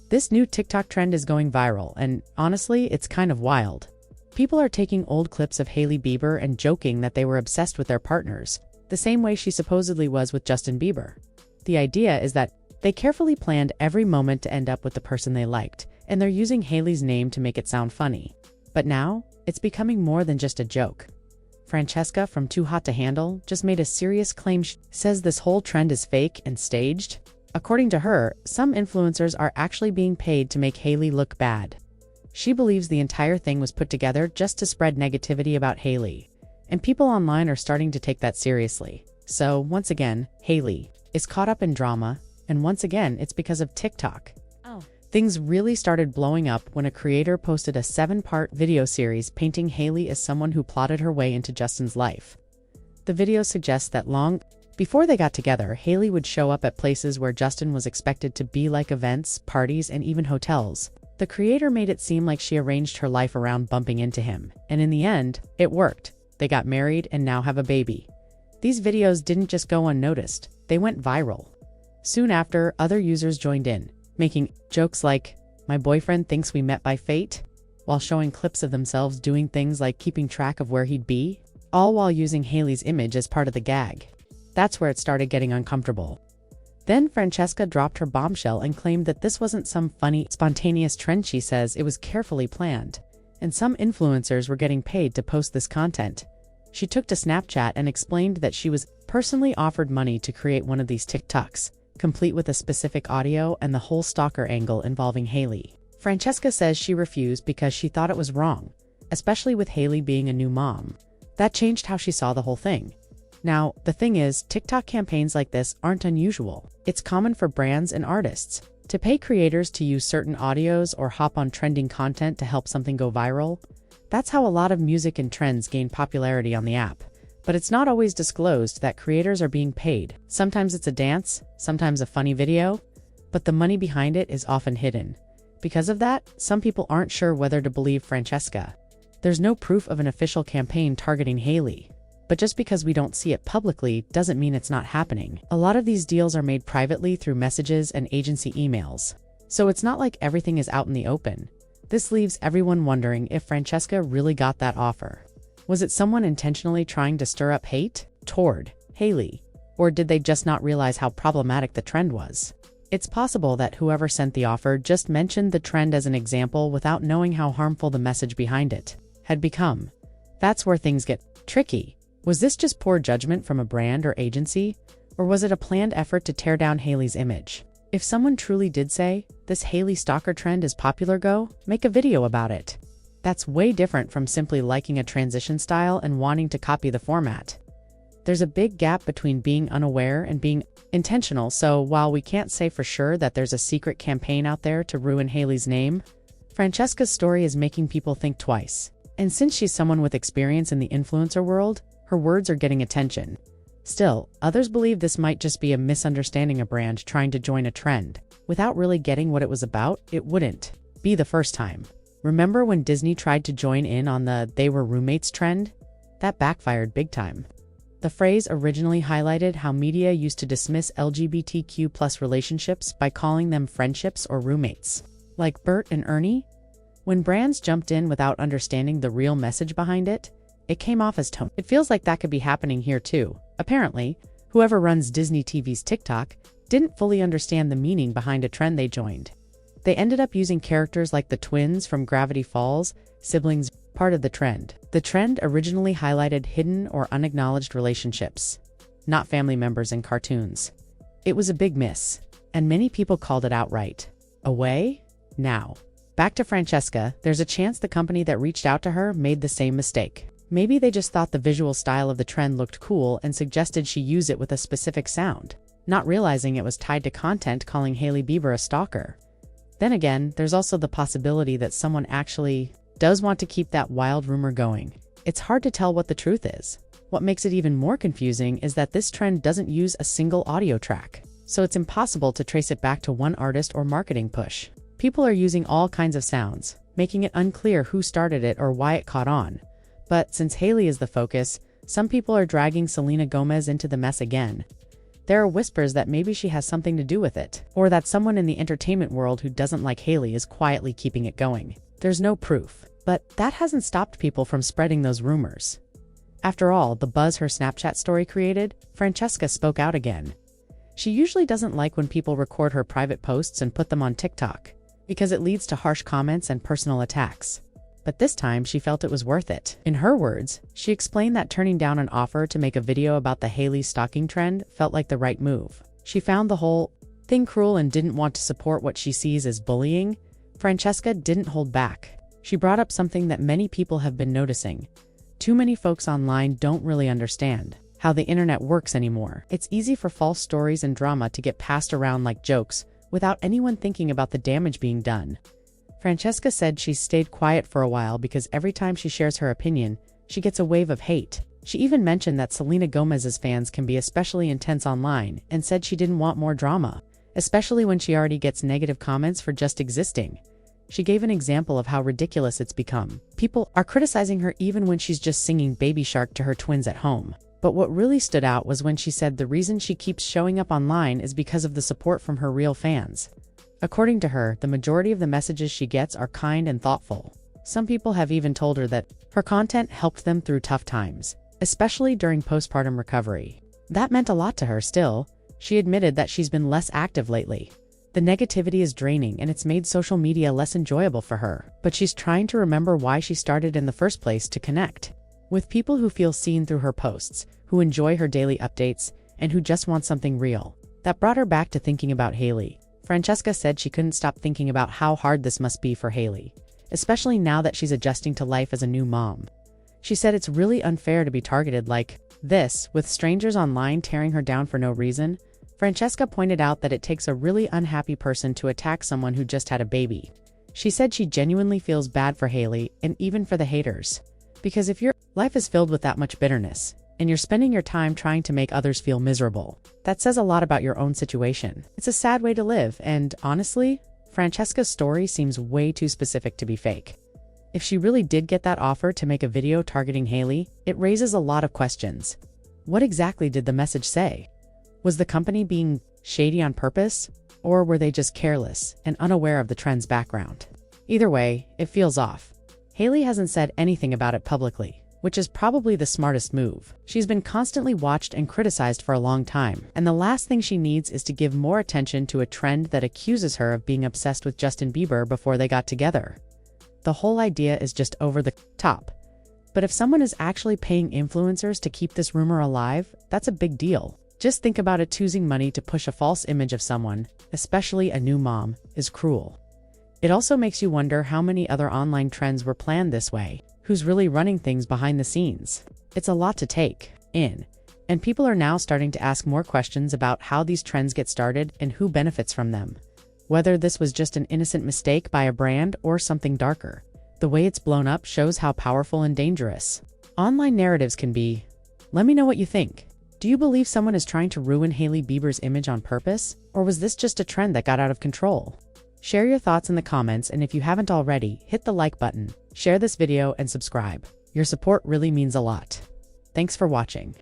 This new TikTok trend is going viral, and honestly, it's kind of wild. People are taking old clips of Hailey Bieber and joking that they were obsessed with their partners, the same way she supposedly was with Justin Bieber. The idea is that they carefully planned every moment to end up with the person they liked, and they're using Hailey's name to make it sound funny. But now, it's becoming more than just a joke. Francesca from Too Hot to Handle just made a serious claim. She says this whole trend is fake and staged. According to her, some influencers are actually being paid to make Hailey look bad. She believes the entire thing was put together just to spread negativity about Hailey, and people online are starting to take that seriously. So, once again, Hailey is caught up in drama, and once again, it's because of TikTok. Things really started blowing up when a creator posted a 7-part video series painting Hailey as someone who plotted her way into Justin's life. The video suggests that long before they got together, Hailey would show up at places where Justin was expected to be, like events, parties, and even hotels. The creator made it seem like she arranged her life around bumping into him, and in the end, it worked. They got married and now have a baby. These videos didn't just go unnoticed, they went viral. Soon after, other users joined in, making jokes like, "My boyfriend thinks we met by fate," while showing clips of themselves doing things like keeping track of where he'd be, all while using Hailey's image as part of the gag. That's where it started getting uncomfortable. Then Francesca dropped her bombshell and claimed that this wasn't some funny, spontaneous trend. She says it was carefully planned, and some influencers were getting paid to post this content. She took to Snapchat and explained that she was personally offered money to create one of these TikToks, complete with a specific audio and the whole stalker angle involving Hailey. Francesca says she refused because she thought it was wrong, especially with Hailey being a new mom. That changed how she saw the whole thing. Now, the thing is, TikTok campaigns like this aren't unusual. It's common for brands and artists to pay creators to use certain audios or hop on trending content to help something go viral. That's how a lot of music and trends gain popularity on the app. But it's not always disclosed that creators are being paid. Sometimes it's a dance, sometimes a funny video, but the money behind it is often hidden. Because of that, some people aren't sure whether to believe Francesca. There's no proof of an official campaign targeting Hailey. But just because we don't see it publicly doesn't mean it's not happening. A lot of these deals are made privately through messages and agency emails. So it's not like everything is out in the open. This leaves everyone wondering if Francesca really got that offer. Was it someone intentionally trying to stir up hate toward Hailey? Or did they just not realize how problematic the trend was? It's possible that whoever sent the offer just mentioned the trend as an example without knowing how harmful the message behind it had become. That's where things get tricky. Was this just poor judgment from a brand or agency? Or was it a planned effort to tear down Hailey's image? If someone truly did say, "This Hailey stalker trend is popular, go make a video about it." That's way different from simply liking a transition style and wanting to copy the format. There's a big gap between being unaware and being intentional, so while we can't say for sure that there's a secret campaign out there to ruin Hailey's name, Francesca's story is making people think twice. And since she's someone with experience in the influencer world, her words are getting attention. Still, others believe this might just be a misunderstanding, a brand trying to join a trend without really getting what it was about. It wouldn't be the first time. Remember when Disney tried to join in on the "they were roommates" trend? That backfired big time. The phrase originally highlighted how media used to dismiss LGBTQ+ relationships by calling them friendships or roommates, like Bert and Ernie. When brands jumped in without understanding the real message behind it, it came off as tone. It feels like that could be happening here too. Apparently, whoever runs Disney TV's TikTok didn't fully understand the meaning behind a trend they joined. They ended up using characters like the twins from Gravity Falls, siblings, part of the trend. The trend originally highlighted hidden or unacknowledged relationships, not family members in cartoons. It was a big miss, and many people called it outright away. Now, back to Francesca, there's a chance the company that reached out to her made the same mistake. Maybe they just thought the visual style of the trend looked cool and suggested she use it with a specific sound, not realizing it was tied to content calling Hailey Bieber a stalker. Then again, there's also the possibility that someone actually does want to keep that wild rumor going. It's hard to tell what the truth is. What makes it even more confusing is that this trend doesn't use a single audio track, so it's impossible to trace it back to one artist or marketing push. People are using all kinds of sounds, making it unclear who started it or why it caught on. But since Hailey is the focus, some people are dragging Selena Gomez into the mess again. There are whispers that maybe she has something to do with it, or that someone in the entertainment world who doesn't like Hailey is quietly keeping it going. There's no proof, but that hasn't stopped people from spreading those rumors. After all, the buzz her Snapchat story created, Francesca spoke out again. She usually doesn't like when people record her private posts and put them on TikTok, because it leads to harsh comments and personal attacks. But this time, she felt it was worth it. In her words, she explained that turning down an offer to make a video about the Hailey stalking trend felt like the right move. She found the whole thing cruel and didn't want to support what she sees as bullying. Francesca didn't hold back. She brought up something that many people have been noticing. Too many folks online don't really understand how the internet works anymore. It's easy for false stories and drama to get passed around like jokes without anyone thinking about the damage being done. Francesca said she's stayed quiet for a while because every time she shares her opinion, she gets a wave of hate. She even mentioned that Selena Gomez's fans can be especially intense online and said she didn't want more drama, especially when she already gets negative comments for just existing. She gave an example of how ridiculous it's become. People are criticizing her even when she's just singing Baby Shark to her twins at home. But what really stood out was when she said the reason she keeps showing up online is because of the support from her real fans. According to her, the majority of the messages she gets are kind and thoughtful. Some people have even told her that her content helped them through tough times, especially during postpartum recovery. That meant a lot to her still. She admitted that she's been less active lately. The negativity is draining and it's made social media less enjoyable for her, but she's trying to remember why she started in the first place, to connect with people who feel seen through her posts, who enjoy her daily updates, and who just want something real. That brought her back to thinking about Hailey. Francesca said she couldn't stop thinking about how hard this must be for Hailey, especially now that she's adjusting to life as a new mom. She said it's really unfair to be targeted like this, with strangers online tearing her down for no reason. Francesca pointed out that it takes a really unhappy person to attack someone who just had a baby. She said she genuinely feels bad for Hailey and even for the haters. Because if your life is filled with that much bitterness, and you're spending your time trying to make others feel miserable, that says a lot about your own situation. It's a sad way to live, and honestly, Francesca's story seems way too specific to be fake. If she really did get that offer to make a video targeting Hailey, it raises a lot of questions. What exactly did the message say? Was the company being shady on purpose, or were they just careless and unaware of the trend's background? Either way, it feels off. Hailey hasn't said anything about it publicly, which is probably the smartest move. She's been constantly watched and criticized for a long time, and the last thing she needs is to give more attention to a trend that accuses her of being obsessed with Justin Bieber before they got together. The whole idea is just over the top. But if someone is actually paying influencers to keep this rumor alive, that's a big deal. Just think about it. Choosing money to push a false image of someone, especially a new mom, is cruel. It also makes you wonder how many other online trends were planned this way. Who's really running things behind the scenes? It's a lot to take in, and people are now starting to ask more questions about how these trends get started and who benefits from them. Whether this was just an innocent mistake by a brand or something darker. The way it's blown up shows how powerful and dangerous online narratives can be. Let me know what you think. Do you believe someone is trying to ruin Hailey Bieber's image on purpose, or was this just a trend that got out of control? Share your thoughts in the comments, and if you haven't already, hit the like button, share this video, and subscribe. Your support really means a lot. Thanks for watching.